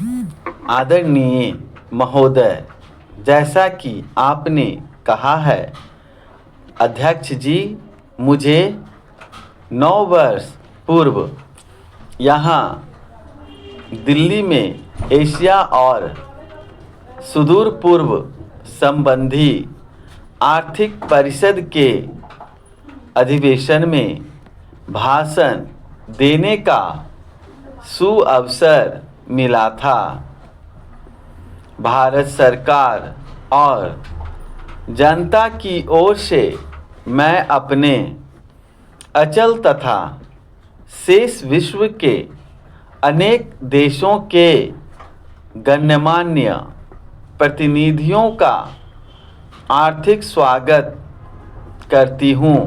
आदरणीय महोदय, जैसा कि आपने कहा है, अध्यक्ष जी, मुझे 9 वर्ष पूर्व यहाँ दिल्ली में एशिया और सुदूर पूर्व संबंधी आर्थिक परिषद के अधिवेशन में भाषण देने का सुअवसर मिला था। भारत सरकार और जनता की ओर से मैं अपने अचल तथा शेष विश्व के अनेक देशों के गण्यमान्य प्रतिनिधियों का आर्थिक स्वागत करती हूँ,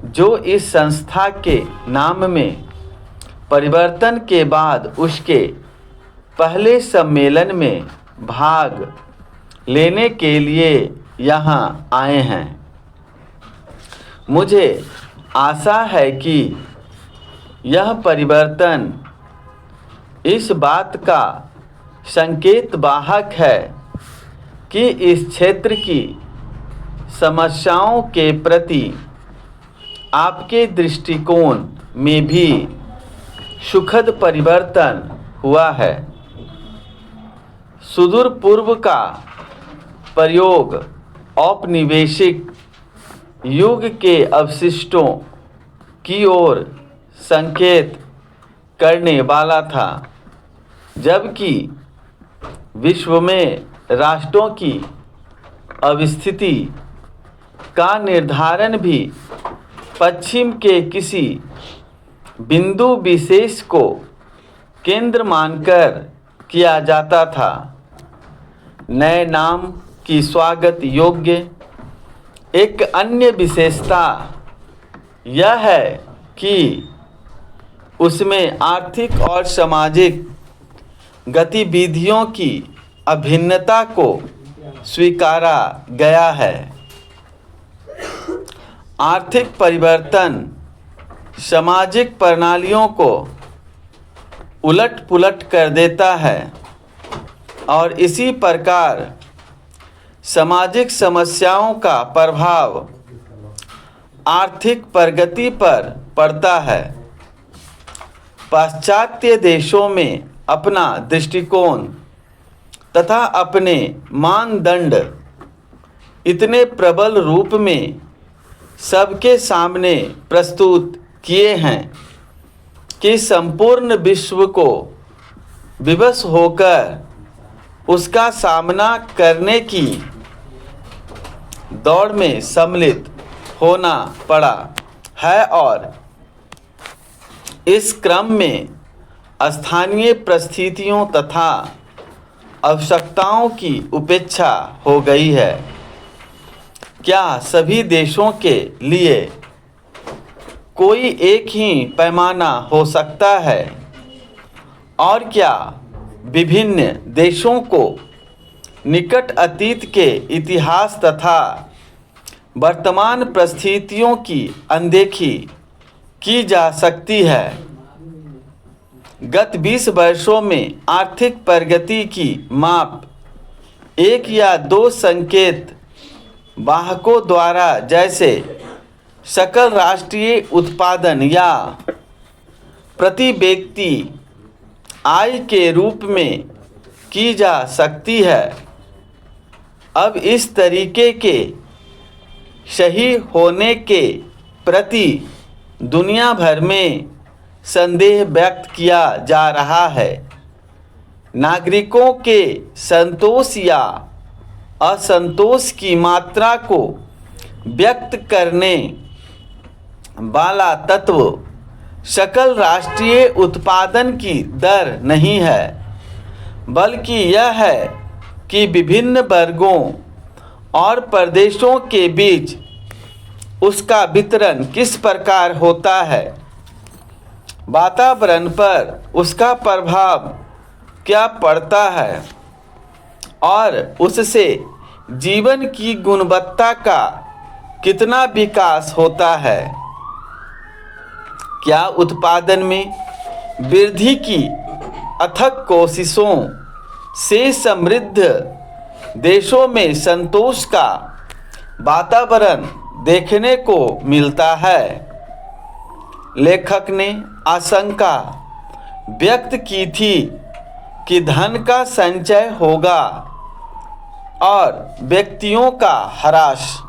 जो इस संस्था के नाम में परिवर्तन के बाद उसके पहले सम्मेलन में भाग लेने के लिए यहाँ आए हैं। मुझे आशा है कि यह परिवर्तन इस बात का संकेत वाहक है कि इस क्षेत्र की समस्याओं के प्रति आपके दृष्टिकोण में भी सुखद परिवर्तन हुआ है। सुदूर पूर्व का प्रयोग औपनिवेशिक युग के अवशिष्टों की ओर संकेत करने वाला था, जबकि विश्व में राष्ट्रों की अवस्थिति का निर्धारण भी पश्चिम के किसी बिंदु विशेष को केंद्र मानकर किया जाता था। नए नाम की स्वागत योग्य एक अन्य विशेषता यह है कि उसमें आर्थिक और सामाजिक गतिविधियों की अभिन्नता को स्वीकारा गया है। आर्थिक परिवर्तन सामाजिक प्रणालियों को उलट-पुलट कर देता है और इसी प्रकार सामाजिक समस्याओं का प्रभाव आर्थिक प्रगति पर पड़ता है। पाश्चात्य देशों में अपना दृष्टिकोण तथा अपने मानदंड इतने प्रबल रूप में सबके सामने प्रस्तुत किए हैं कि संपूर्ण विश्व को विवश होकर उसका सामना करने की दौड़ में सम्मिलित होना पड़ा है और इस क्रम में स्थानीय परिस्थितियों तथा आवश्यकताओं की उपेक्षा हो गई है। क्या सभी देशों के लिए कोई एक ही पैमाना हो सकता है और क्या विभिन्न देशों को निकट अतीत के इतिहास तथा वर्तमान परिस्थितियों की अनदेखी की जा सकती है? गत 20 वर्षों में आर्थिक प्रगति की माप एक या दो संकेत वाहकों द्वारा जैसे सकल राष्ट्रीय उत्पादन या प्रति व्यक्ति आय के रूप में की जा सकती है। अब इस तरीके के सही होने के प्रति दुनिया भर में संदेह व्यक्त किया जा रहा है। नागरिकों के संतोष या असंतोष की मात्रा को व्यक्त करने वाला तत्व सकल राष्ट्रीय उत्पादन की दर नहीं है, बल्कि यह है कि विभिन्न वर्गों और प्रदेशों के बीच उसका वितरण किस प्रकार होता है, वातावरण पर उसका प्रभाव क्या पड़ता है और उससे जीवन की गुणवत्ता का कितना विकास होता है। क्या उत्पादन में वृद्धि की अथक कोशिशों से समृद्ध देशों में संतोष का वातावरण देखने को मिलता है। लेखक ने आशंका व्यक्त की थी कि धन का संचय होगा और व्यक्तियों का ह्रास